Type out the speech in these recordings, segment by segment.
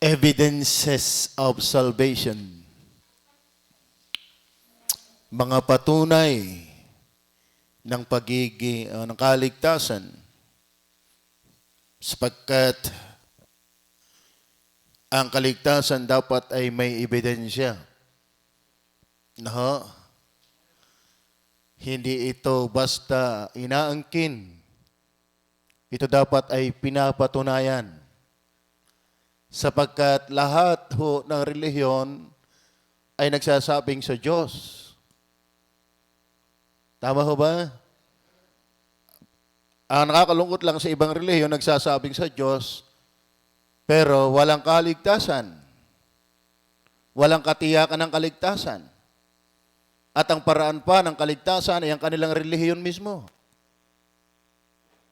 Evidences of salvation. Mga patunay ng ng kaligtasan, sapagkat ang kaligtasan dapat ay may ebidensya. No? Hindi ito basta inaangkin. Ito dapat ay pinapatunayan. Sapagkat lahat ng relihiyon ay nagsasabing sa Diyos. Tama ho ba? Ang nakakalungkot lang sa ibang relihiyon, nagsasabing sa Diyos, pero walang kaligtasan. Walang katiyakan ng kaligtasan. At ang paraan pa ng kaligtasan ay ang kanilang relihiyon mismo.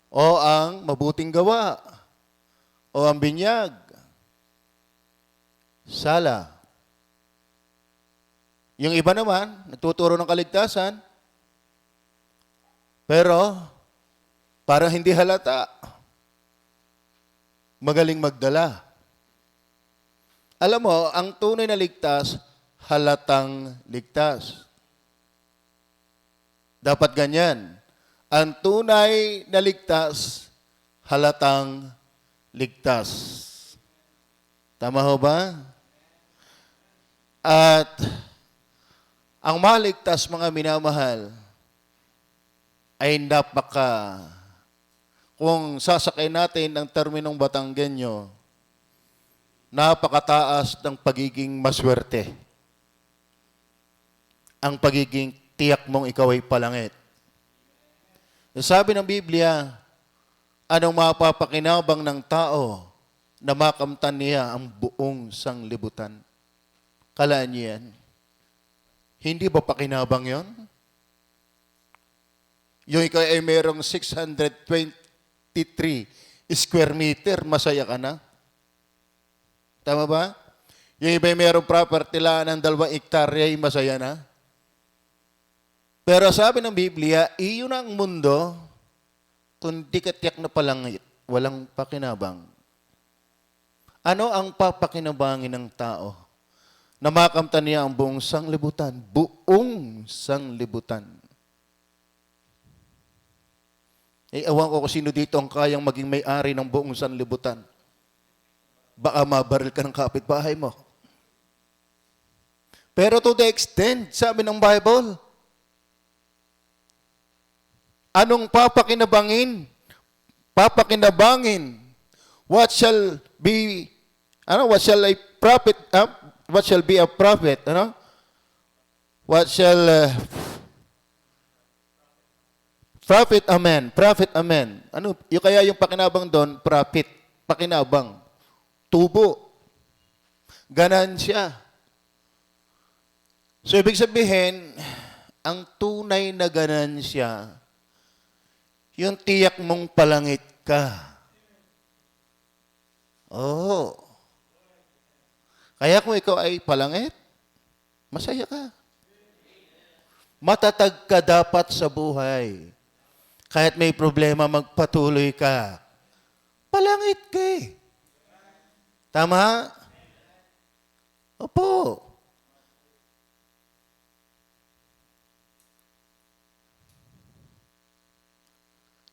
O ang mabuting gawa. O ang binyag. Sala. Yung iba naman, nagtuturo ng kaligtasan, pero parang hindi halata. Magaling magdala. Alam mo, ang tunay na ligtas, halatang ligtas. Dapat ganyan. Ang tunay na ligtas, halatang ligtas. Tama ho ba? At ang maligtas, mga minamahal, ay kung sasakay natin ang terminong Batanggenyo, napakataas ng pagiging maswerte. Ang pagiging tiyak mong ikaw ay palangit. Sabi ng Biblia, anong mapapakinabang ng tao na makamtan niya ang buong sanglibutan? Kalaan niyo yan? Hindi ba pakinabang yon? Yung ikaw ay mayroong 623 square meter, masaya ka na? Tama ba? Yung iba ay mayroong property lang ng 2 hektarya, ay masaya na? Pero sabi ng Biblia, iyon ang mundo, kung di ka tiyak na palangit, walang pakinabang. Ano ang papakinabangin ng tao? Na makamtan niya ang buong sanglibutan. Buong sanglibutan. Ewan ko kung sino dito ang kayang maging may-ari ng buong sanlibutan. Baka mabaril ka ng kapitbahay mo. Pero to the extent, sabi ng Bible, anong papakinabangin? Papakinabangin. What shall be a prophet? What shall be a prophet? What shall prophet, amen. Prophet, amen. Kaya yung pakinabang doon, prophet, pakinabang, tubo, ganansya. So, ibig sabihin, ang tunay na ganansya, yung tiyak mong palangit ka. Oo. Kaya kung ikaw ay palangit, masaya ka. Matatag ka dapat sa buhay. Kahit may problema, magpatuloy ka. Palangit ka eh. Tama? Opo.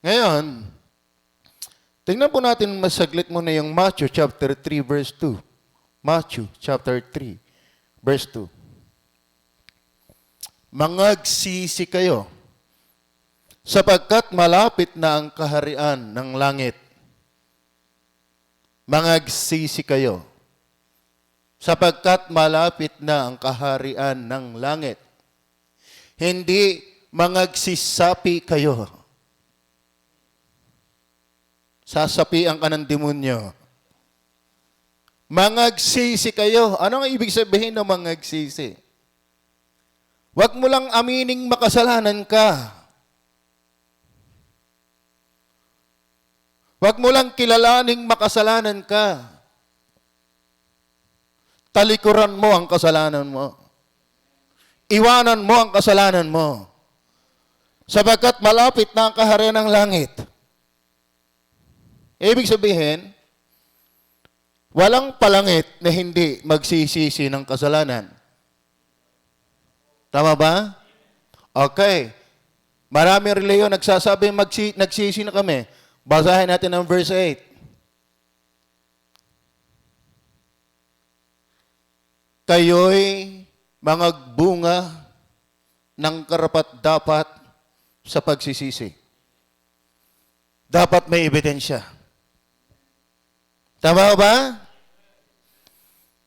Ngayon, tingnan po natin masaglit muna yung Matthew chapter 3 verse 2. Matthew chapter 3 verse 2. Mangagsisi kayo, sapagkat malapit na ang kaharian ng langit. Mangagsisi kayo, sapagkat malapit na ang kaharian ng langit. Hindi mangagsisapi kayo. Sasapian ka ng demonyo. Mangagsisi kayo. Ano ang ibig sabihin ng mangagsisi? Huwag mo lang amining makasalanan ka. Huwag mo lang kilalaning makasalanan ka. Talikuran mo ang kasalanan mo. Iwanan mo ang kasalanan mo. Sapagkat malapit na ang kaharian ng langit. Ibig sabihin, Walang palangit na hindi magsisisi ng kasalanan. Tama ba? Okay. Maraming reliyon nagsasabi nagsisi na kami. Basahin natin ang verse 8. Kayo'y mga bunga ng karapat-dapat sa pagsisisi. Dapat may ebidensya. Tama ba?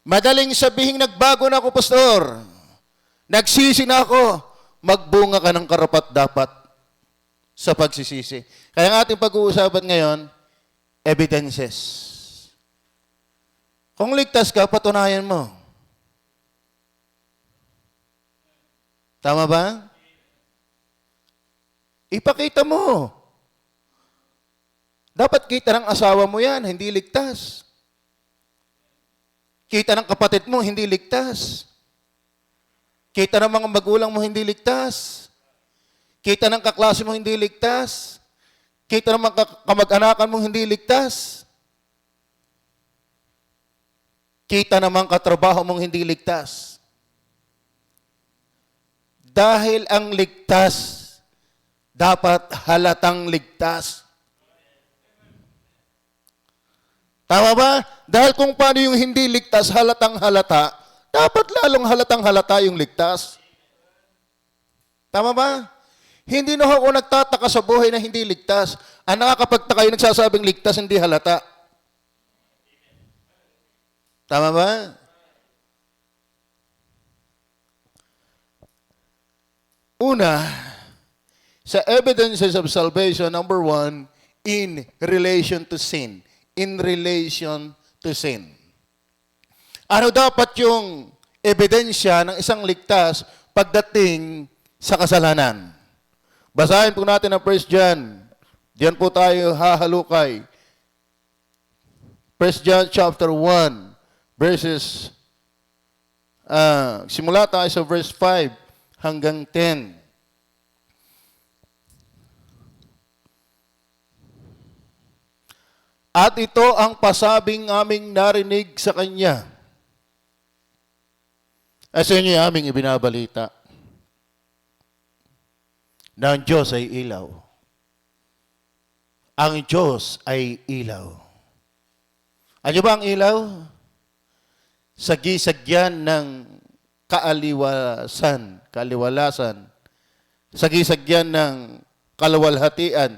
Madaling sabihin, nagbago na ako, pastor. Nagsisi na ako. Magbunga ka ng karapat-dapat sa pagsisisi. Kaya ang ating pag-uusapan ngayon, evidences. Kung ligtas ka, patunayan mo. Tama ba? Ipakita mo. Dapat kita ng asawa mo yan, hindi ligtas. Kita ng kapatid mo, hindi ligtas. Kita ng mga magulang mo, hindi ligtas. Kita ng kaklase mo, hindi ligtas. Kita ng mga kamag-anakan mo, hindi ligtas. Kita ng mga katrabaho mong hindi ligtas. Dahil ang ligtas, dapat halatang ligtas. Tama ba? Dahil kung paano yung hindi ligtas, halatang halata, dapat lalong halatang halata yung ligtas. Tama ba? Hindi na ako nagtataka sa buhay na hindi ligtas. Ang nakakapagtaka yung nagsasabing ligtas, hindi halata. Tama ba? Una, sa evidences of salvation, number 1, in relation to sin. In relation to sin. Ano dapat yung ebidensya ng isang ligtas pagdating sa kasalanan? Basahin po natin ang 1 John. Diyan po tayo hahalukay. 1 John chapter 1, verses, simula tayo sa verse 5 hanggang 10. At ito ang pasabing aming narinig sa Kanya. Sa inyo aming ibinabalita na ang Diyos ay ilaw. Ang Diyos ay ilaw. Ano ba ang ilaw? Sagisagyan ng kaliwalasan, sagisagyan ng kaluwalhatian,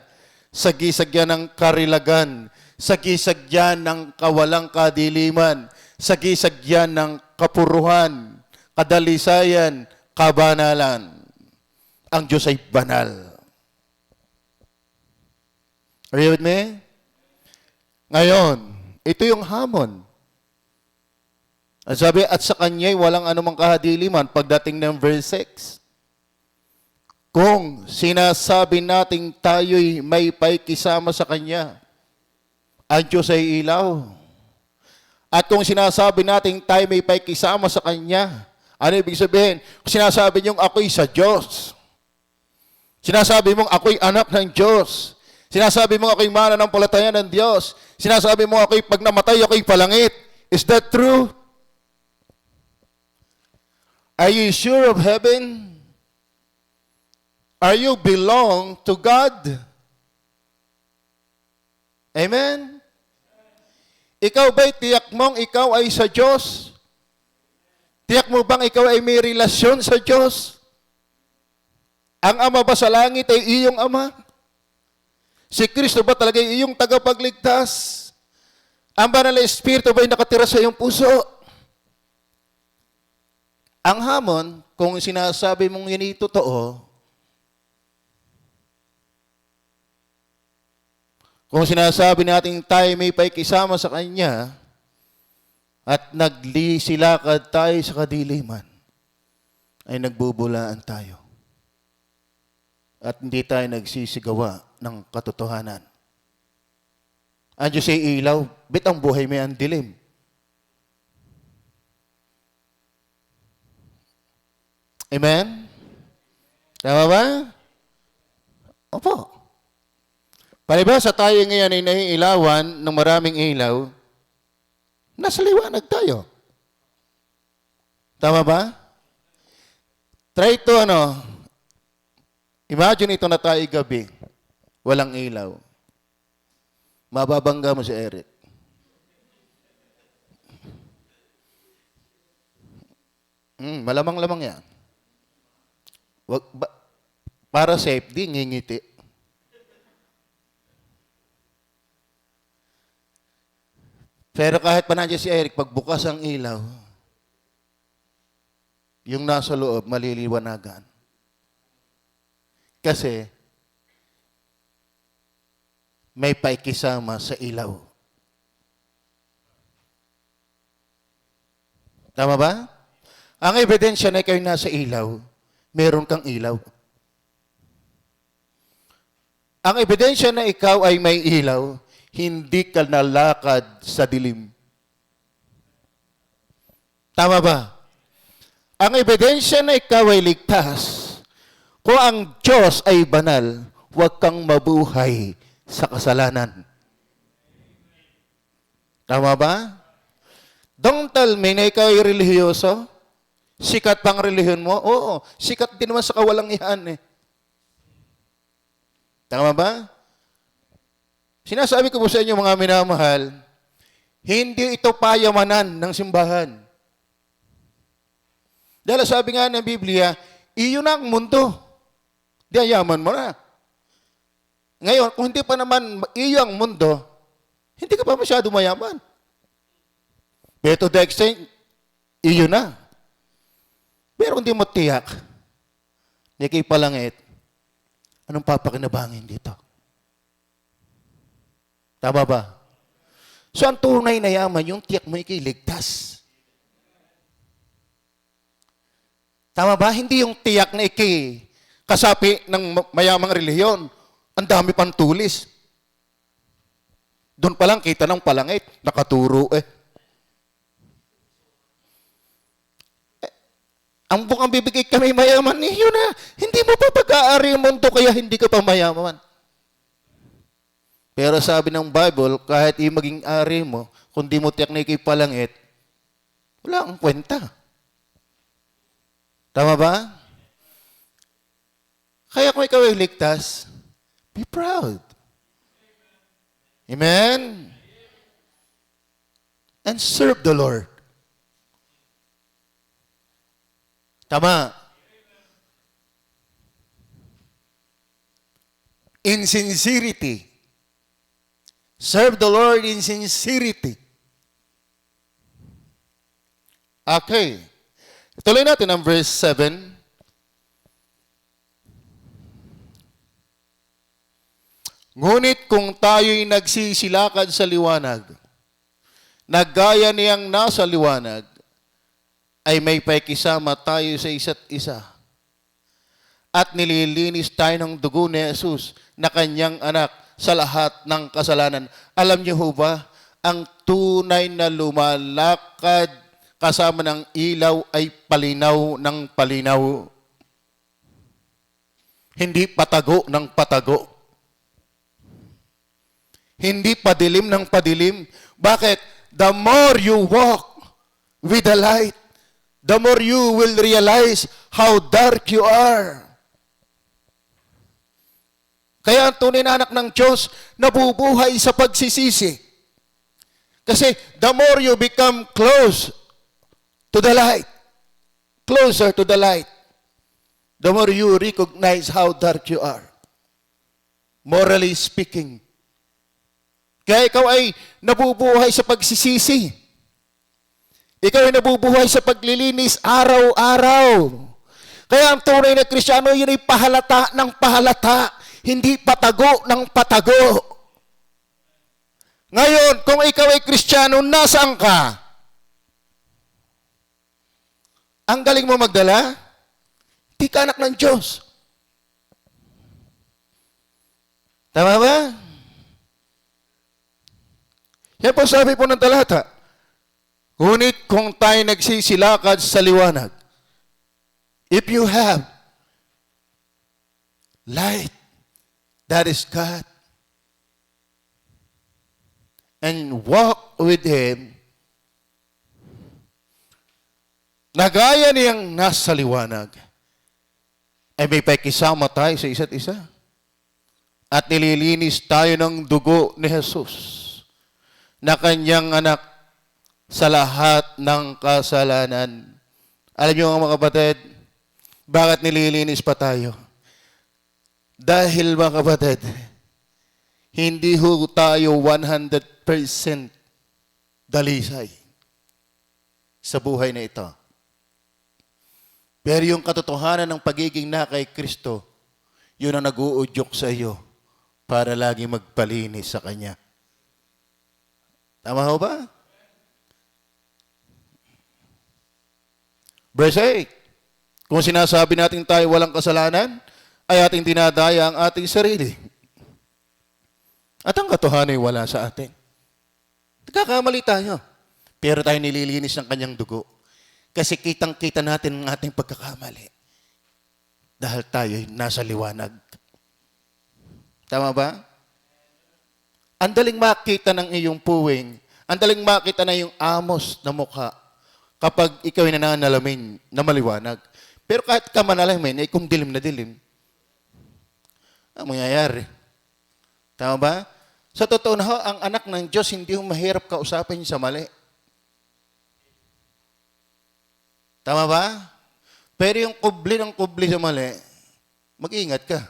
sagisagyan ng karilagan, sagisagyan ng kawalang kadiliman, sagisagyan ng kapuruhan, kadalisayan, kabanalan. Ang Diyos ay banal. Are you with me? Ngayon, ito yung hamon. Ang sabi, at sa Kanya'y walang anumang kahadiliman pagdating ng verse 6. Kung sinasabi nating tayo'y may paikisama sa Kanya, ang Diyos ay ilaw. At kung sinasabi nating tayo may paikisama sa Kanya, ano ibig sabihin? Kung sinasabi niyong ako'y sa Diyos, sinasabi mong ako'y anak ng Diyos, sinasabi mong ako'y mananampalataya ng Diyos, sinasabi mong ako'y pag namatay ako'y palangit, is that true? Are you sure of heaven? Are you belong to God? Amen? Ikaw ba'y tiyak mong ikaw ay sa Diyos? Tiyak mo bang ikaw ay may relasyon sa Diyos? Ang Ama ba sa langit ay iyong Ama? Si Kristo ba talaga ay iyong tagapagligtas? Ang Banal na Espiritu ba'y nakatira sa iyong puso? Ang hamon, kung sinasabi mong yun ay totoo, kung sinasabi natin tayo may paikisama sa Kanya, at naglisilakad tayo sa kadiliman, ay nagbubulaan tayo. At hindi tayo nagsisigawa ng katotohanan. Ang Diyos ay ilaw, bit ang buhay may ang dilim. Amen? Tama ba? Opo. Palibhasa tayo ngayon ay naiilawan ng maraming ilaw. Nasa liwanag tayo. Tama ba? Try to imagine ito na tayo gabi. Walang ilaw. Mababangga mo si Eric. Malamang-lamang yan. Para safety, ngingiti. Pero kahit pa nandiyan si Eric, pagbukas ang ilaw, yung nasa loob, maliliwanagan. Kasi, may paikisama sa ilaw. Tama ba? Ang ebidensya na ikaw nasa ilaw, meron kang ilaw. Ang ebidensya na ikaw ay may ilaw, hindi ka nalakad sa dilim. Tama ba? Ang ebidensya na ikaw ay ligtas, kung ang Diyos ay banal, huwag kang mabuhay sa kasalanan. Tama ba? Don't tell me na ikaw ay relihiyoso. Sikat pang relihiyon mo? Oo, sikat din naman sa kawalangihan eh. Tama ba? Sinasabi ko po sa inyo mga minamahal, hindi ito payamanan ng simbahan. Dahil sabi nga ng Biblia, iyon ang mundo. Diyayaman mo na. Ngayon, kung hindi pa naman iyo ang mundo, hindi ka pa masyado mayaman. Pero to the extent, iyo na. Pero hindi mo tiyak, hindi kayo palangit, anong papakinabangin dito? Tama ba? So, ang tunay na yaman, yung tiyak mo ikiligtas. Tama ba? Hindi yung tiyak na kasapi ng mayamang relihiyon. Ang dami pang tulis. Doon pa lang kita ng palangit, nakaturo eh. Ang bukang bibigay kami mayaman, yun na. Hindi mo pa pag-aari ang mundo, kaya hindi ka pa mayaman. Pero sabi ng Bible, kahit maging ari mo, kung di mo tiyak na ikipalangit, wala kang kwenta. Tama ba? Kaya kung ikaw ay ligtas, be proud. Amen? And serve the Lord. Tama. In sincerity. Serve the Lord in sincerity. Okay. Tuloy natin ang verse 7. Ngunit kung tayo'y nagsisilakad sa liwanag, naggaya niyang nasa liwanag, ay may pakisama tayo sa isa't isa. At nililinis tayo ng dugo ni Jesus na kanyang anak sa lahat ng kasalanan. Alam niyo ho ba, ang tunay na lumalakad kasama ng ilaw ay palinaw ng palinaw. Hindi patago ng patago. Hindi padilim ng padilim. Bakit? The more you walk with the light, the more you will realize how dark you are. Kaya ang tunay na anak ng Diyos, nabubuhay sa pagsisisi. Kasi the more you become close to the light, closer to the light, the more you recognize how dark you are. Morally speaking. Kaya ikaw ay nabubuhay sa pagsisisi. Ikaw ay nabubuhay sa paglilinis araw-araw. Kaya ang tunay na Kristiyano, yun ay pahalata ng pahalata, hindi patago ng patago. Ngayon, kung ikaw ay Kristiyano, nasaan ka? Ang galing mo magdala? Di ka anak ng Diyos. Tama ba? Yan po sabi po ng talata. Ngunit kung tayo nagsisilakad sa liwanag, if you have light, that is God, and walk with Him, na gaya niyang nasa liwanag, ay may pakisama tayo sa isa't isa. At nililinis tayo ng dugo ni Jesus na kanyang anak sa lahat ng kasalanan. Alam niyo mga kapatid, bakit nililinis pa tayo? Dahil mga kapatid, hindi ho tayo 100% dalisay sa buhay na ito. Pero yung katotohanan ng pagiging na kay Kristo, yun ang nag-uudyok sa iyo para lagi magpalinis sa Kanya. Tama ho ba? Verse 8, kung sinasabi natin tayo walang kasalanan, ay ating dinadaya ang ating sarili. At ang katotohanan ay wala sa atin. Nagkakamali tayo. Pero tayo nililinis ng Kanyang dugo. Kasi kitang-kita natin ang ating pagkakamali. Dahil tayo nasa liwanag. Tama ba? Ang daling makita ng iyong puwing, ang daling makita na yung amos na mukha kapag ikaw ay nananalamin na maliwanag. Pero kahit ka manalamin, ay kung dilim na dilim, ang mangyayari. Tama ba? Sa totoo na ho, ang anak ng Diyos, hindi ho mahirap kausapin sa mali. Tama ba? Pero yung kubli ng kubli sa mali, mag-ingat ka.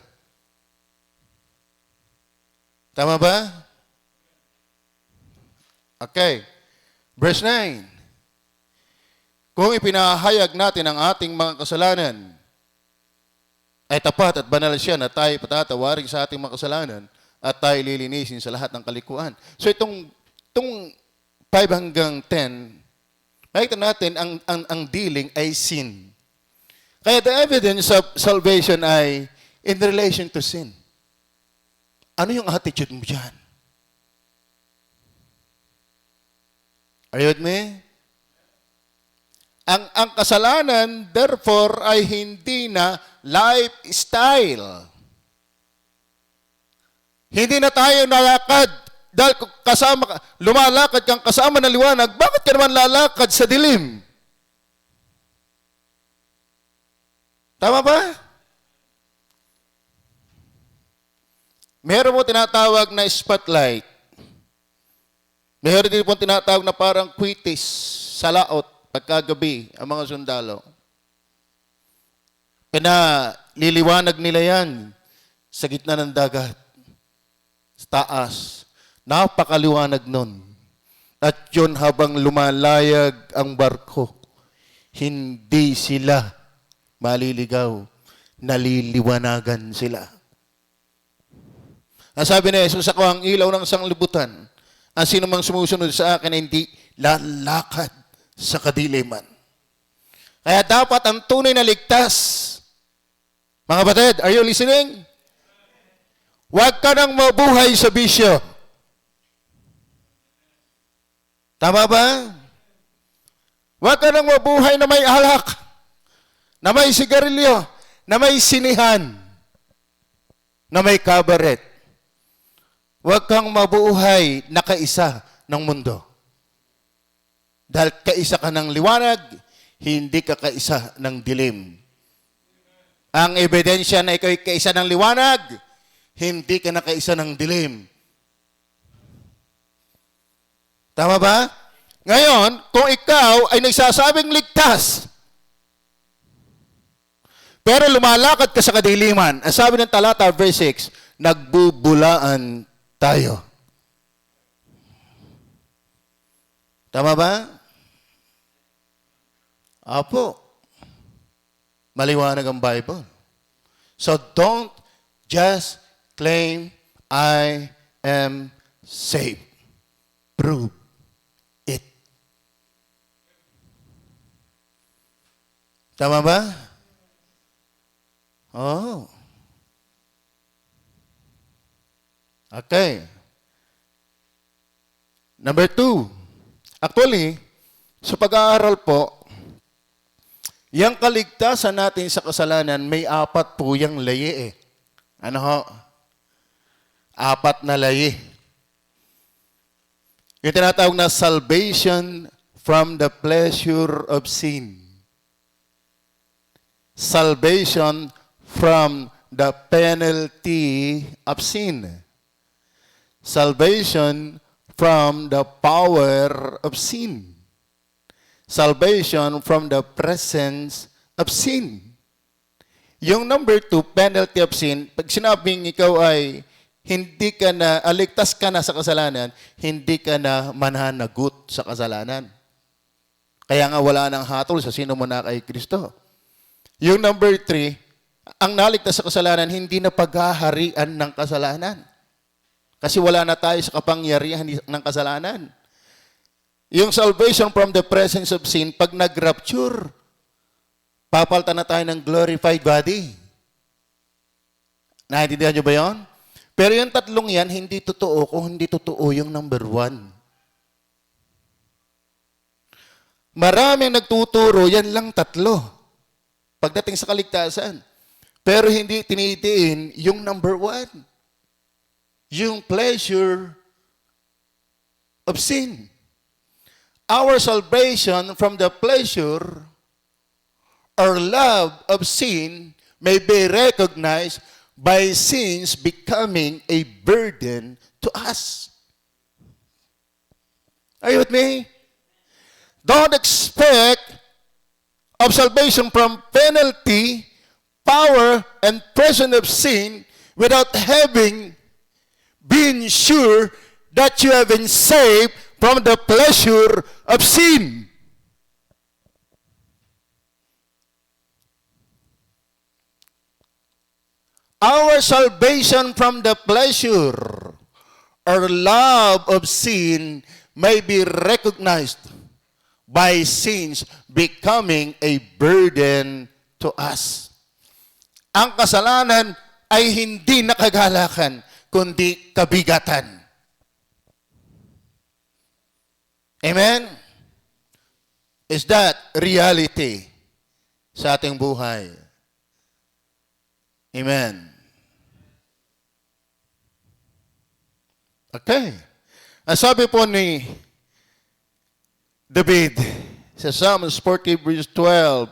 Tama ba? Okay. Verse 9. Kung ipinahayag natin ang ating mga kasalanan, ay tapat at banal siya na tayo patatawarin sa ating mga kasalanan at tayo lilinisin sa lahat ng kalikuan. So itong 5 hanggang 10, makita natin ang dealing ay sin. Kaya the evidence of salvation ay in relation to sin. Ano yung attitude mo dyan? Are you with me? Ang kasalanan, therefore, ay hindi na lifestyle. Hindi na tayo nalakad dahil lumalakad kang kasama ng liwanag, bakit ka naman lalakad sa dilim? Tama ba? Meron mo tinatawag na spotlight. Meron din po tinatawag na parang kwitis sa laot pagkagabi ang mga sundalo. Pinaliliwanag nila yan sa gitna ng dagat, sa taas. Napakaliwanag nun. At yun habang lumalayag ang barko, hindi sila maliligaw, naliliwanagan sila. Ang sabi ni Jesus, ako ang ilaw ng sanglibutan. Ang sino mang sumusunod sa akin ay hindi lalakad sa kadiliman. Kaya dapat ang tunay na ligtas. Mga kapatid, are you listening? Huwag ka nang mabuhay sa bisyo. Tama ba? Huwag ka nang mabuhay na may alak, na may sigarilyo, na may sinihan, na may kabaret. Huwag kang mabuhay na kaisa ng mundo. Dahil kaisa ka ng liwanag, hindi ka kaisa ng dilim. Ang ebidensya na ikaw ay kaisa ng liwanag, hindi ka na kaisa ng dilim. Tama ba? Ngayon, kung ikaw ay nagsasabing ligtas, pero lumalakad ka sa kadiliman, ang sabi ng talata, verse 6, nagbubulaan tayo. Tama ba? Apo. Maliwanag ang Bible. So don't just claim I am saved. Prove it. Tama ba? Oh. Okay. Number 2. Actually, sa pag-aaral po, yung kaligtasan natin sa kasalanan, may 4 po yung layi eh. Ano ho? 4 na layi. Yung tinatawag na salvation from the pleasure of sin. Salvation from the penalty of sin. Salvation from the power of sin. Salvation from the presence of sin. Yung number 2, penalty of sin, pag sinabing ikaw ay hindi ka na, aligtas ka na sa kasalanan, hindi ka na mananagot sa kasalanan. Kaya nga wala nang hatol sa sino mo na kay Kristo. Yung number 3, ang naligtas sa kasalanan, hindi na paghaharian ng kasalanan. Kasi wala na tayo sa kapangyarihan ng kasalanan. Yung salvation from the presence of sin, pag nag-rapture, papalitan na tayo ng glorified body. Naintindihan nyo ba yun? Pero yung tatlong yan, hindi totoo kung hindi totoo yung number 1. Maraming nagtuturo, yan lang 3. Pagdating sa kaligtasan. Pero hindi tinitiin yung number 1. Yung pleasure of sin. Our salvation from the pleasure or love of sin may be recognized by sins becoming a burden to us. Are you with me? Don't expect of salvation from penalty, power, and presence of sin without having been sure that you have been saved from the pleasure of sin. Our salvation from the pleasure or love of sin may be recognized by sins becoming a burden to us. Ang kasalanan ay hindi nakagalakan, kundi kabigatan. Amen? Is that reality sa ating buhay? Amen. Okay. Ang sabi po ni David sa Psalms 40 verse 12,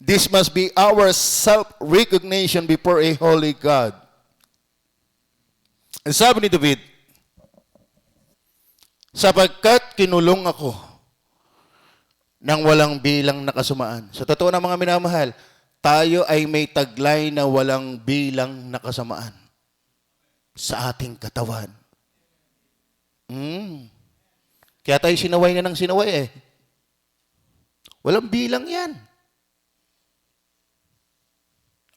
this must be our self-recognition before a holy God. Ang sabi ni David, sapagkat kinulong ako ng walang bilang na kasamaan. Sa totoo na mga minamahal, tayo ay may taglay na walang bilang na kasamaan sa ating katawan. Kaya tayo sinaway na ng sinaway eh. Walang bilang yan.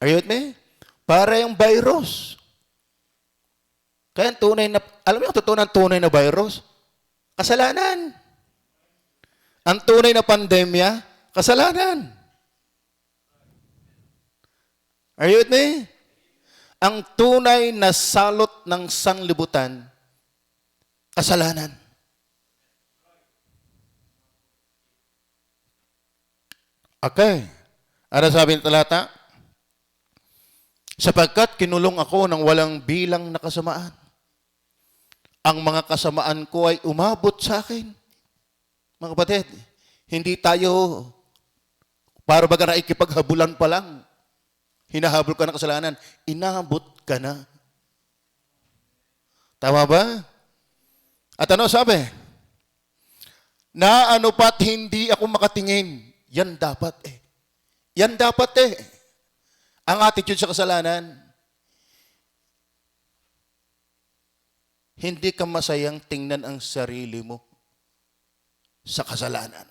Are you with me? Para yung virus. Kaya tunay na, alam mo yung totoo ng tunay na virus? Kasalanan. Ang tunay na pandemya, kasalanan. Are you with me? Ang tunay na salot ng sanlibutan, kasalanan. Okay. Ano sabi ng talata? Sapagkat kinulong ako ng walang bilang na kasamaan. Ang mga kasamaan ko ay umabot sa akin. Mga kapatid, hindi tayo para baga na ikipaghabulan pa lang. Hinahabol ka ng kasalanan. Inabot ka na. Tama ba? At ano sabi? Na ano pat hindi ako makatingin. Yan dapat eh. Yan dapat eh. Ang attitude sa kasalanan. Hindi ka masayang tingnan ang sarili mo sa kasalanan.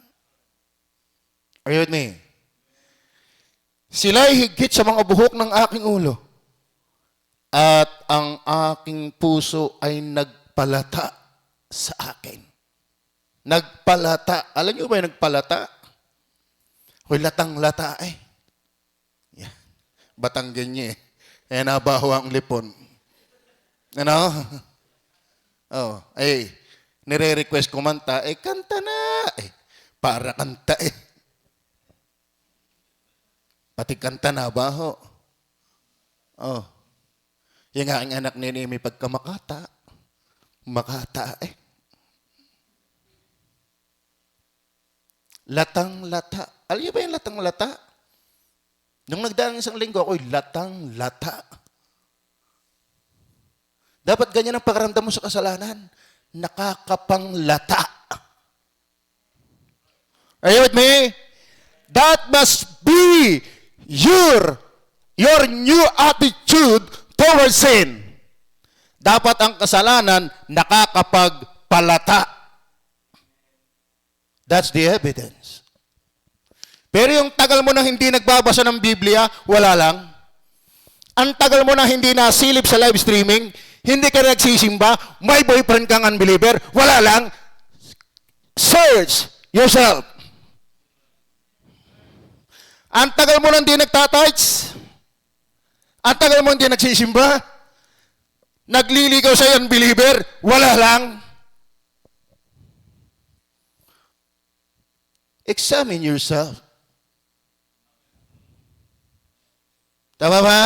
Are you with me? Sila'y higit sa mga buhok ng aking ulo. At ang aking puso ay nagpalata sa akin. Nagpalata. Alam niyo ba yung nagpalata? Hoy, latang-lata eh. Yeah. Batanggan niya eh. Kaya nabaho ang lipon. Ano? Oh, ay, nire-request kumanta, kanta na. Para kanta eh. Pati kanta na baho. Oh. Yung aking anak nini may pagkamakata. Makata eh. Latang-lata. Alam niyo ba yung latang-lata? Nung nagdaang isang linggo, ako'y latang-lata. Dapat ganyan ang pakiramdam mo sa kasalanan. Nakakapanglata. Are you with me? That must be your new attitude towards sin. Dapat ang kasalanan nakakapagpalata. That's the evidence. Pero yung tagal mo na hindi nagbabasa ng Biblia, wala lang. Ang tagal mo na hindi nasilip sa live streaming, hindi ka nagsisimba, may boyfriend kang unbeliever, wala lang. Search yourself. Ang tagal mo na hindi nagtatights, ang tagal mo hindi nagsisimba, nagliligaw sa unbeliever, wala lang. Examine yourself. Tama ba?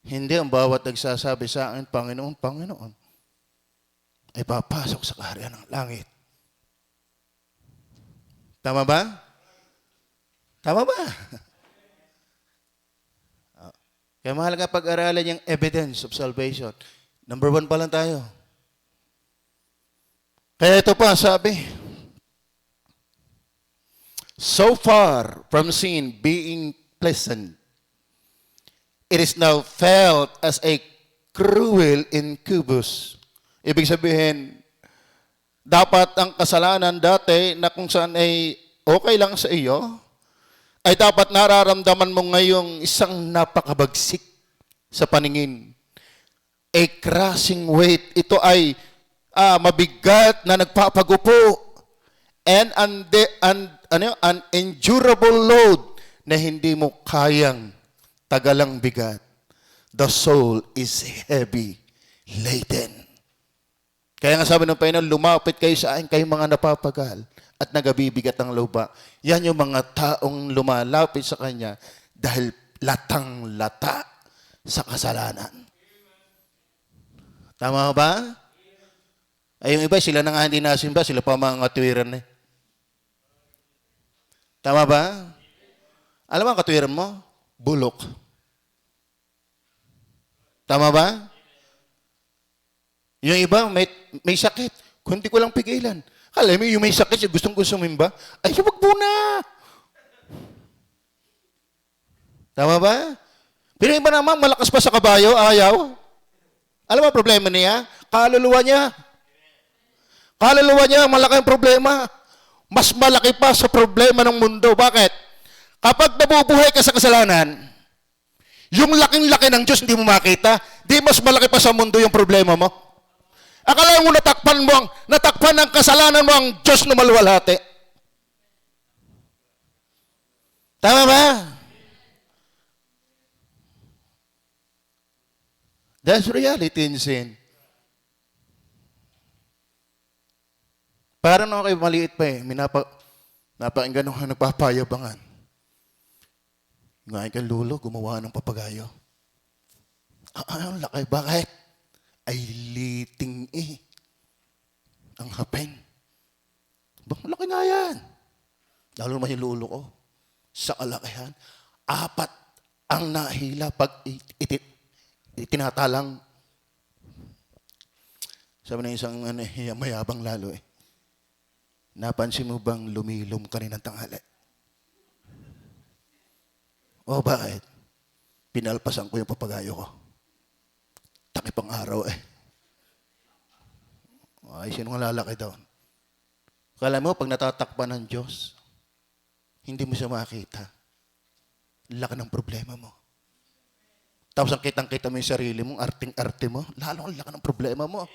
Hindi ang bawat nagsasabi sa akin, Panginoon, Panginoon, ay papasok sa kaharian ng langit. Tama ba? Tama ba? Kaya mahalaga pag-aralan yung evidence of salvation. Number 1 pa lang tayo. Kaya ito pa, sabi, so far from sin being pleasant, it is now felt as a cruel incubus. Ibig sabihin, dapat ang kasalanan dati na kung saan ay okay lang sa iyo, ay dapat nararamdaman mo ngayong isang napakabagsik sa paningin. A crushing weight. Ito ay mabigat na nagpapagupo. And an endurable load na hindi mo kayang tagalang bigat. The soul is heavy laden. Kaya nga sabi ng Panginoon, lumapit kayo sa akin, kayo mga napapagal at nagabibigat ang lupa. Yan yung mga taong lumalapit sa Kanya dahil latang-lata sa kasalanan. Tama ba? Ay yung iba, sila na nga hindi nasimba, sila pa mga katwiran eh. Tama ba? Alam mo ang katwiran mo? Bulok. Tama ba? Yung iba, may sakit. Kung hindi ko lang pigilan. Alam mo, yung may sakit, yung gustong-gusto sumimba, ay, wag muna. Tama ba? Pero yung iba naman, malakas pa sa kabayo, ayaw. Alam mo ang problema niya? Kaluluwa niya. Kaluluwa niya, malaki ang problema. Mas malaki pa sa problema ng mundo. Bakit? Kapag nabubuhay ka sa kasalanan, yung laking-laki ng Diyos hindi mo makita, di mas malaki pa sa mundo yung problema mo. Akala mo natakpan ng kasalanan mo ang Diyos na maluwalhati. Tama ba? That's reality in sin. Parang ako kayo maliit pa eh. Napakinggan ako nagpapayabangan. Ngayon kay Lolo, gumawa ng papagayo. Ang laki. Bakit? Ay liting eh. Ang hapin. Bang laki nga yan. Lalo naman yung Lolo ko. Sa kalakihan. 4 ang nahila pag itinatalang. Sabi na isang mayabang lalo eh. Napansin mo bang lumilom kaninang tanghali? O bakit? Pinalpasan ko yung papagayo ko. Takipang araw eh. Ay, sino nga lalaki daw? Kala mo, pag natatakpan ng Diyos, hindi mo siya makita. Laki ng problema mo. Tapos ang kitang-kita mo yung sarili mo, arting-arte mo, lalo ang laki ng problema mo.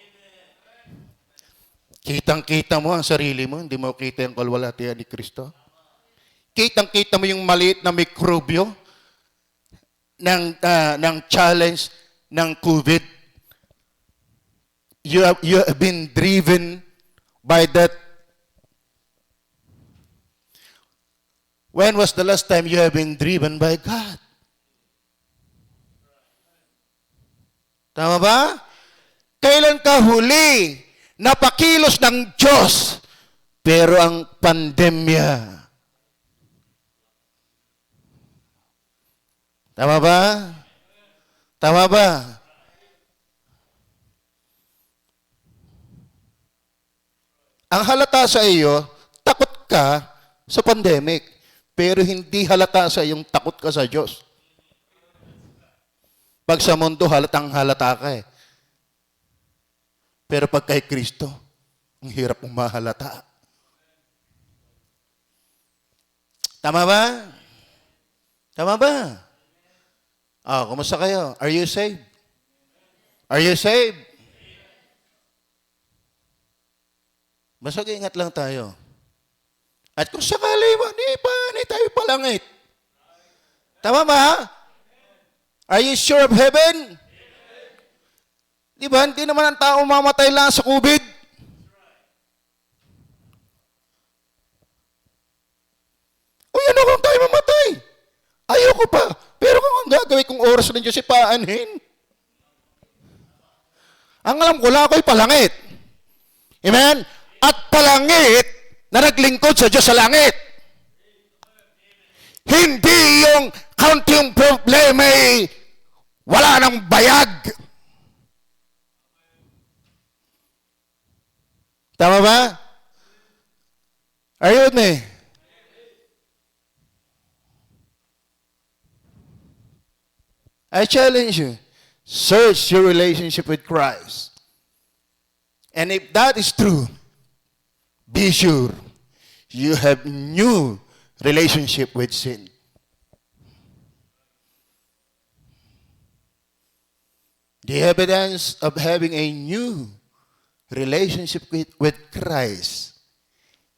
Kitang-kita mo ang sarili mo, hindi mo kita yung kalwalhatian ni Kristo. Kitang-kita mo yung maliit na mikrobyo ng challenge ng COVID. You have been driven by that. When was the last time you have been driven by God? Tama ba? Kailan ka huli napakilos ng Diyos Pero ang pandemya, tama ba? Tama ba? Ang halata sa iyo, takot ka sa pandemic. Pero hindi halata sa iyong takot ka sa Diyos. Pag sa mundo, halatang halata ka eh. Pero pag kay Kristo, ang hirap mong mahalata. Tama ba? Tama ba? Kumusta kayo? Are you saved? Are you saved? Basta ingat lang tayo. At kung sakali mo, di tayo palangit. Tama ba? Are you sure of heaven? Di ba? Hindi naman ang tao mamatay lang sa COVID. O yan ako tayo mamatay. Ayoko pa. Pero kung ang gagawin kong oras ng Diyos, ipaanhin. Ang alam ko lang ako'y palangit. Amen? At palangit na naglingkod sa Diyos sa langit. Hindi yung kaunting problema ay wala nang bayag. Tama ba? Are you with me? I challenge you, search your relationship with Christ. And if that is true, be sure you have new relationship with sin. The evidence of having a new relationship with Christ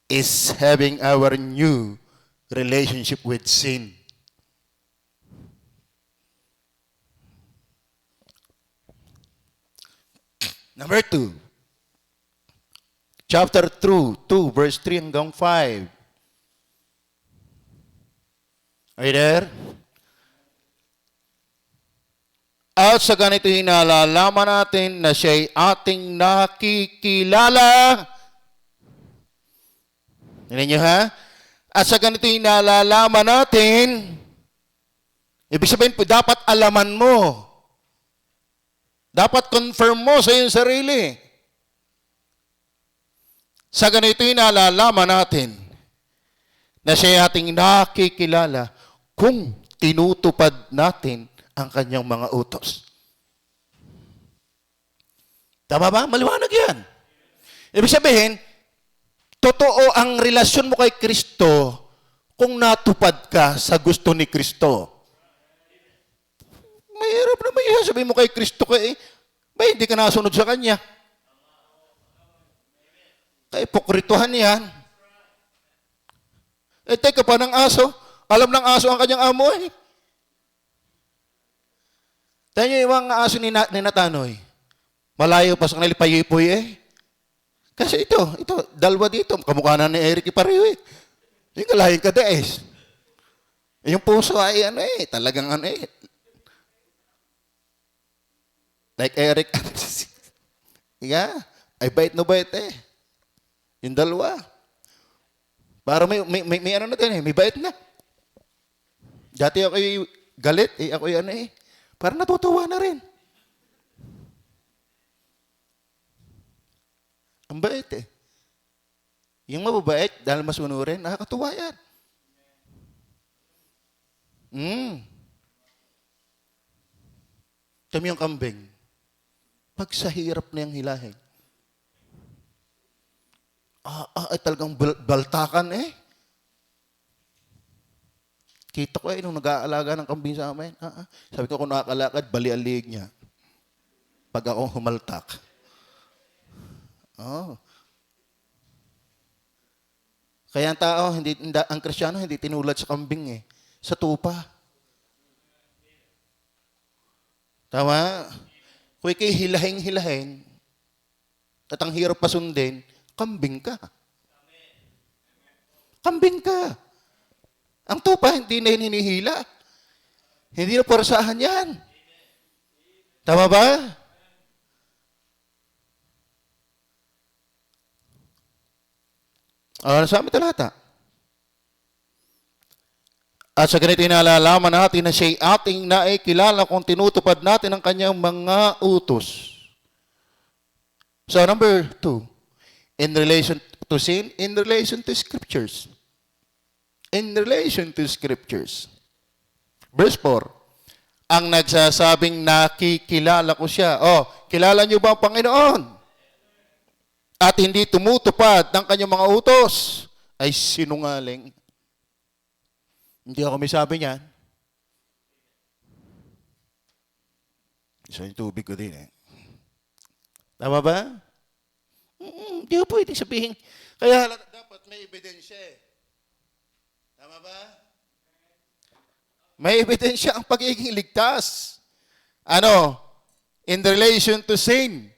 is having our new relationship with sin. Number 2. Chapter 2, verse 3 hanggang 5. Are you there? At sa ganito hinalalaman natin na siya'y ating nakikilala. Tingnan niyo ha? At sa ganito hinalalaman natin, ibig sabihin po, dapat alaman mo. Dapat confirm mo sa iyong sarili. Sa ganito hinalalaman natin na siya'y ating nakikilala kung tinutupad natin ang kanyang mga utos. Tama ba? Maliwanag yan. Ibig sabihin, totoo ang relasyon mo kay Kristo kung natupad ka sa gusto ni Kristo. Mahirap na may sabihin mo kay Kristo ka ba hindi ka nasunod sa Kanya? Kaipokrituhan yan. Teka pa ng aso. Alam ng aso ang kanyang amo eh. Tayo yung mga aso ni Natanoy. Malayo pa sa kanila payipoy eh. Kasi ito, dalawa dito. Kamukha na ni Eric pareho eh. Yung kalahin ka daes. Yung puso ay talagang like Eric. Yeah, ay bait no bait eh. Yung dalawa. Para may na din eh, may bait na. Dati ako'y galit ako'y para natutuwa na rin. Ang bait eh. Yung mababait, dahil masunurin, nakakatuwa yan. Kami yung kambing. Pag sa hirap na yung hilahin, talagang baltakan eh. Kita ko nung nag-aalaga ng kambing sa amin. Sabi ko kung nakakalakad, bali ang liig niya. Pag ako humaltak. Kaya ang tao, ang Kristiyano, hindi tinulad sa kambing sa tupa. Tama? Kung ikay hilahin, at ang hirap pasundin, kambing ka. Kambing ka. Ang tupa, hindi na hinihila. Hindi na parasahan yan. Tama ba? Sa aming talata. At sa ganito inalalaman natin na siya'y ating naikilala kung tinutupad natin ang kanyang mga utos. So number 2, in relation to sin, in relation to scriptures. In relation to scriptures. Verse 4, ang nagsasabing nakikilala ko siya. Kilala niyo ba ang Panginoon? At hindi tumutupad ng kanyang mga utos ay sinungaling. Hindi ako may sabi niyan. Isa yung tubig ko din eh. Tama ba? Hindi ko pwedeng sabihin. Kaya dapat may ebidensya eh. Tama ba? May ebidensya ang pagiging ligtas. In relation to sin.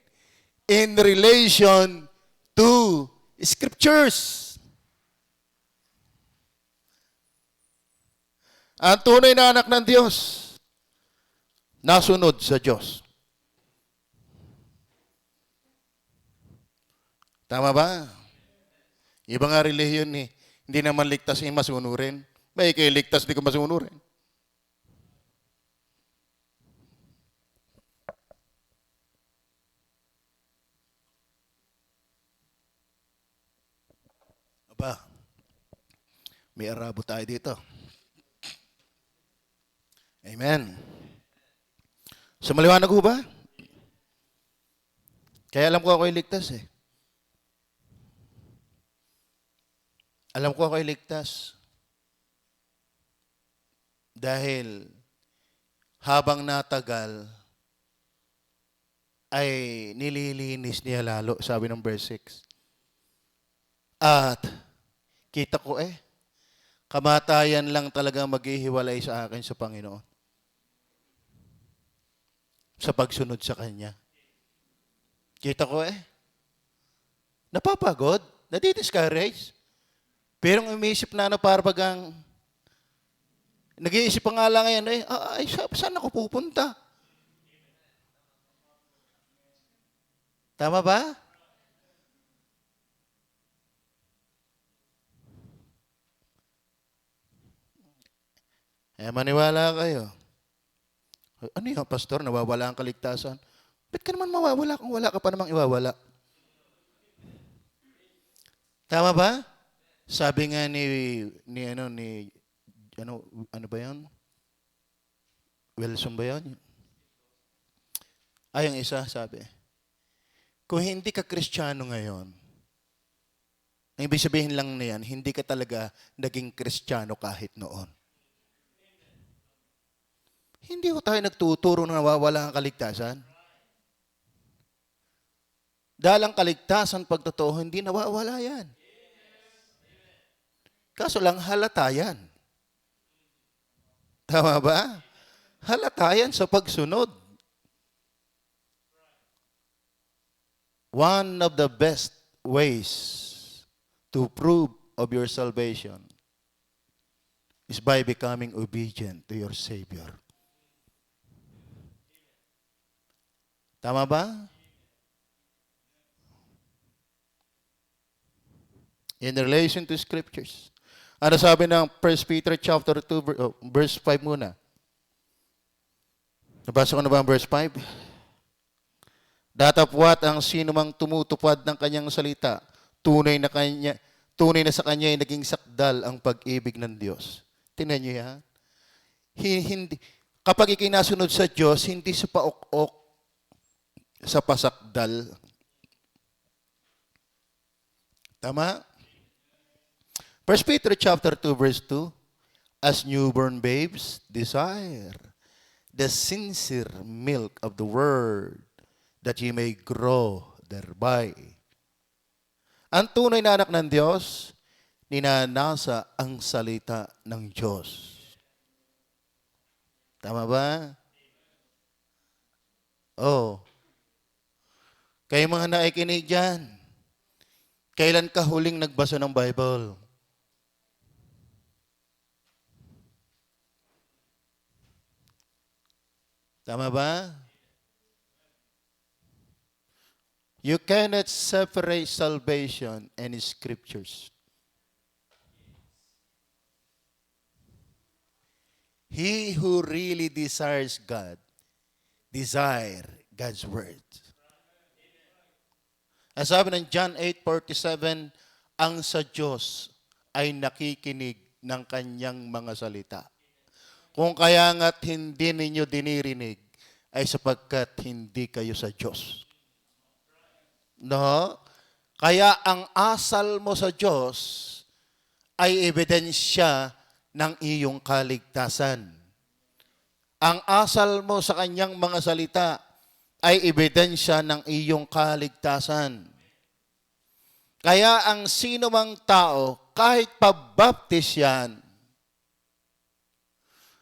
In relation to scriptures. Ang tunay na anak ng Diyos, nasunod sa Diyos. Tama ba? Iba nga relihiyon eh. Hindi naman ligtas yung masunurin. May kayo ligtas, di ko masunurin. Aba, may Arabo tayo dito. Amen. So maliwanag ho ba? Kaya alam ko ako'y ligtas eh. Alam ko ako'y ligtas. Dahil habang natagal, ay nililinis niya lalo, sabi ng verse 6. At kita ko kamatayan lang talaga maghihiwalay sa akin sa Panginoon. Sa pagsunod sa Kanya. Kita ko napapagod, nadidiscourage. Pero ang umiisip na para bagang nag-iisip pa nga lang ngayon, saan ako pupunta? Tama ba? Maniwala kayo. Ano yung pastor, nawawala ang kaligtasan? Ba't ka naman mawawala kung wala ka pa namang iwawala? Tama ba? Sabi nga ano ba yan? Wilson ba yan? Ang isa sabi, kung hindi ka Kristiyano ngayon, ang ibig sabihin lang na yan, hindi ka talaga naging Kristiyano kahit noon. Hindi ko tayo nagtuturo na nawawala ang kaligtasan. Dahil ang kaligtasan, pagtotoo, hindi nawawala yan. Kaso lang halata yan. Tama ba? Halata yan sa pagsunod. One of the best ways to prove of your salvation is by becoming obedient to your Savior. Tama ba? In relation to scriptures. Ano sabi ng 1 Peter chapter 2, verse 5 muna? Nabasa ko na ba ang verse 5? Datapwat ang sino mang tumutupad ng kanyang salita, tunay na sa kanya ay naging sakdal ang pag-ibig ng Diyos. Tingnan niyo yan. Kapag ikinasunod sa Diyos, hindi sa paok-ok, sa pasakdal. Tama? 1 Peter chapter 2 verse 2, as newborn babes desire the sincere milk of the word, that ye may grow thereby. Ang tunay na anak ng Diyos, ninanasa ang salita ng Diyos. Tama ba? Kayo mga naikinig dyan, kailan ka huling nagbasa ng Bible? Tama ba? You cannot separate salvation and scriptures. He who really desires God, desire God's word. Ang sabi ng John 8:47, ang sa Diyos ay nakikinig ng kanyang mga salita. Kung kaya nga't hindi ninyo dinirinig, ay sapagkat hindi kayo sa Diyos. No? Kaya ang asal mo sa Diyos ay ebidensya ng iyong kaligtasan. Ang asal mo sa kanyang mga salita ay ebidensya ng iyong kaligtasan. Kaya ang sino mang tao, kahit pabaptis yan,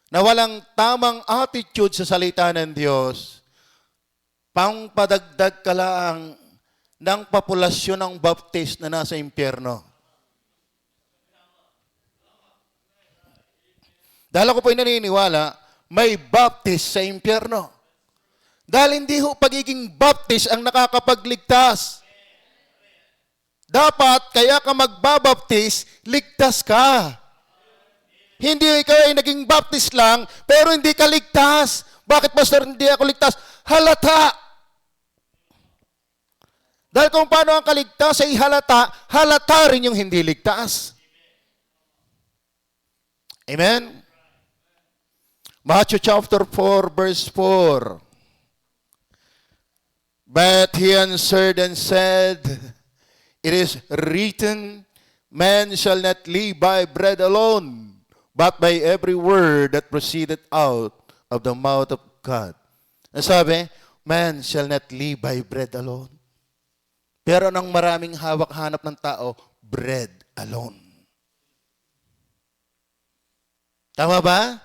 na walang tamang attitude sa salita ng Diyos, pangpadagdag ka lang ng populasyon ng baptist na nasa impyerno. Dahil ako po'y naniniwala, may baptist sa impyerno. Dahil hindi ho pagiging baptist ang nakakapagligtas. Dapat, kaya ka magbabaptis, ligtas ka. Hindi ikaw ay naging baptist lang, pero hindi ka ligtas. Bakit, Pastor, hindi ako ligtas? Halata. Dahil kung paano ang kaligtas ay halata, halata rin yung hindi ligtas. Amen? Matthew chapter 4, verse 4. But he answered and said, it is written, man shall not live by bread alone, but by every word that proceeded out of the mouth of God. Ang sabi, man shall not live by bread alone. Pero nang maraming hawak-hanap ng tao, bread alone. Tama ba?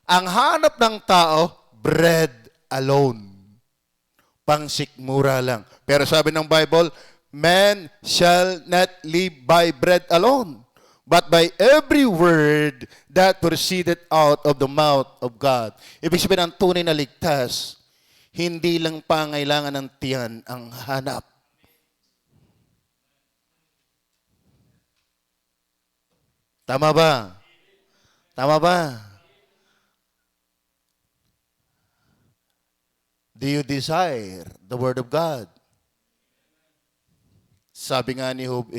Ang hanap ng tao, bread alone. Pangsikmura lang. Pero sabi ng Bible, man shall not live by bread alone, but by every word that proceeded out of the mouth of God. Ibig sabihin, ang tunay na ligtas, hindi lang pangailangan ng tiyan ang hanap. Tama ba? Tama ba? Do you desire the Word of God? Sabi nga ni Job,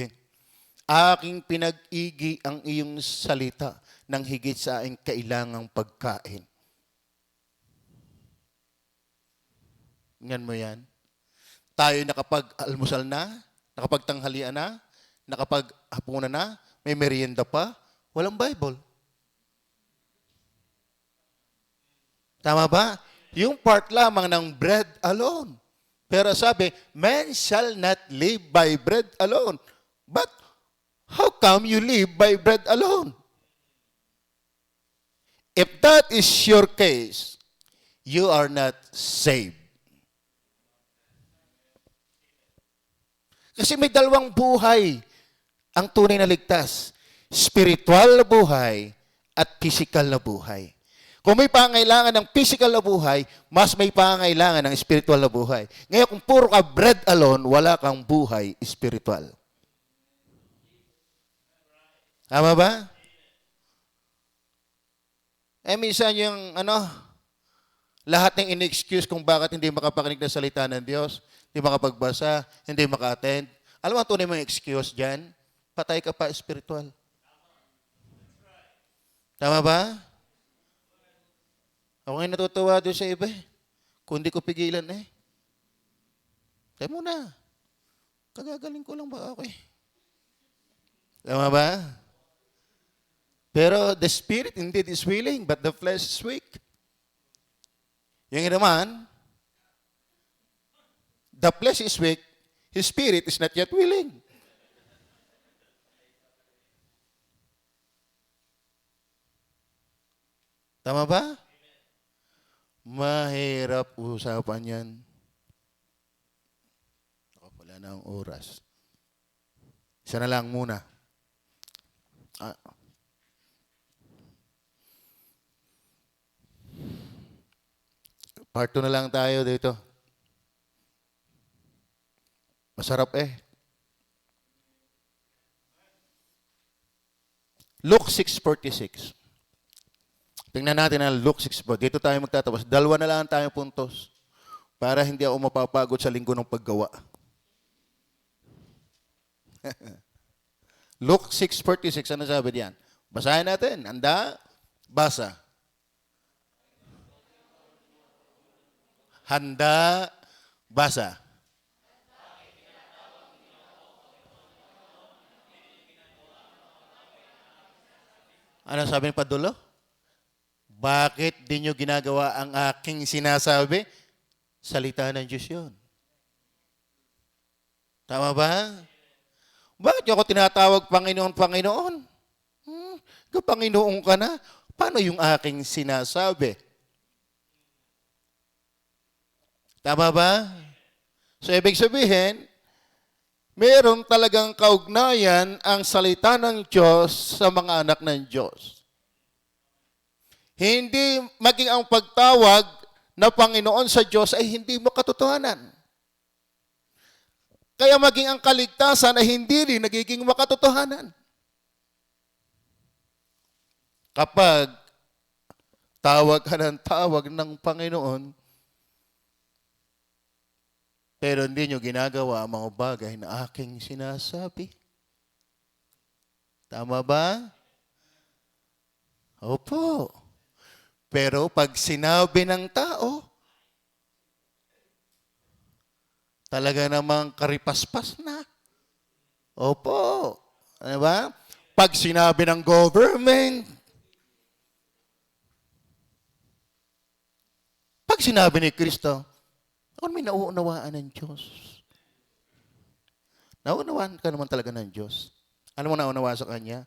aking pinag-igi ang iyong salita ng higit sa aking kailangang pagkain. Tingnan mo yan. Tayo nakapag-almusal na, nakapagtanghalian na, nakapag-hapunan na, may merienda pa, walang Bible. Tama ba? Yung part lamang ng bread alone. Pero sabi, man shall not live by bread alone. But how come you live by bread alone? If that is your case, you are not saved. Kasi may dalawang buhay ang tunay na ligtas. Spiritual na buhay at physical na buhay. Kung may pangailangan ng physical na buhay, mas may pangailangan ng spiritual na buhay. Ngayon, kung puro ka bread alone, wala kang buhay spiritual. Tama ba? Minsan yung, lahat ng in-excuse kung bakit hindi makapakinig ng salita ng Diyos, hindi makapagbasa, hindi maka-attend. Alam mo, tunay mong excuse dyan, patay ka pa spiritual. Tama ba? Ako ngayon natutuwa doon sa iba kung hindi ko pigilan Tayo muna. Kagagaling ko lang ba ako Tama ba? Pero the spirit indeed is willing, but the flesh is weak. Yung naman, the flesh is weak, his spirit is not yet willing. Tama ba? Mahirap usapan yan. Wala na ang oras. Isa na lang muna. Part 2 na lang tayo dito. Masarap Luke 6:46. Tingnan natin ang Luke 6 po. Dito tayo magtatapos. Dalawa na lang tayong puntos para hindi ako mapapagod sa linggo ng paggawa. Luke 6:46, ano sabi diyan? Basahin natin. Handa? Basa. Handa? Basa. Ano sabi ni Padulo? Bakit di nyo ginagawa ang aking sinasabi? Salita ng Diyos yun. Tama ba? Bakit nyo ako tinatawag Panginoon, Panginoon? Panginoon ka na. Paano yung aking sinasabi? Tama ba? So, ibig sabihin, meron talagang kaugnayan ang salita ng Diyos sa mga anak ng Diyos. Hindi maging ang pagtawag na Panginoon sa Diyos ay hindi mo katotohanan. Kaya maging ang kaligtasan ay hindi rin nagiging makatotohanan. Kapag tawag ka ng tawag ng Panginoon, pero hindi nyo ginagawa ang mga bagay na aking sinasabi. Tama ba? Opo. Pero pag sinabi ng tao, talaga namang karipaspas na. Opo. Ano ba? Pag sinabi ng government, pag sinabi ni Kristo, ako may nauunawaan ng Diyos. Nauunawaan ka naman talaga ng Diyos. Ano mo nauunawaan sa Kanya?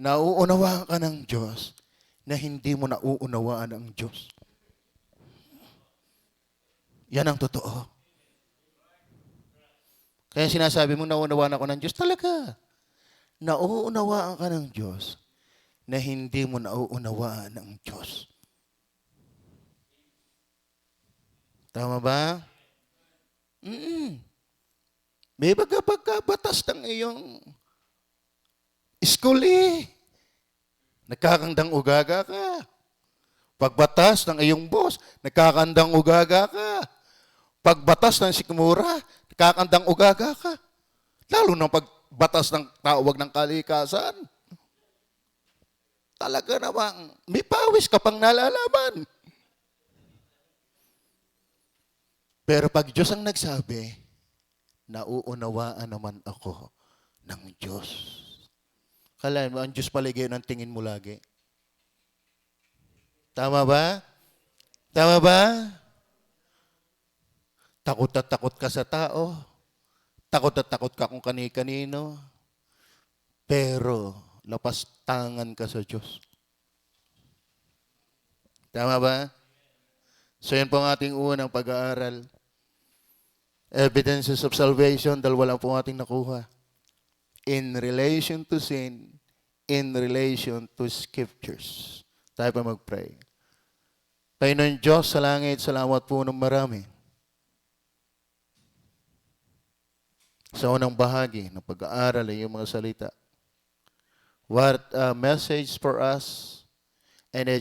Nauunawaan ka ng Diyos na hindi mo nauunawaan ang Diyos. Yan ang totoo. Kaya sinasabi mo, nauunawaan ako ng Diyos. Talaga. Nauunawaan ka ng Diyos na hindi mo nauunawaan ang Diyos. Tama ba? May pagkabatas ng iyong school eh. Nagkakandang ugaga ka. Pagbatas ng iyong boss, nagkakandang ugaga ka. Pagbatas ng sikmura, nagkakandang ugaga ka. Lalo na pagbatas ng tawag ng kalikasan. Talaga namang may pawis ka pang nalalaman. Pero pag Diyos ang nagsabi, nauunawaan naman ako ng Diyos. Kalahin mo, ang Diyos paligay ng tingin mo lagi. Tama ba? Tama ba? Takot at takot ka sa tao. Takot at takot ka kung kani-kanino. Pero, lapastangan ka sa Diyos. Tama ba? So, yan po ang ating unang pag-aaral. Evidences of salvation, dalawa lang po ating nakuha. In relation to sin, in relation to scriptures. Tayo pa mag-pray. Panginoon Diyos sa langit, salamat po ng marami. Sa unang bahagi ng pag-aaral ay yung mga salita. What a message for us and a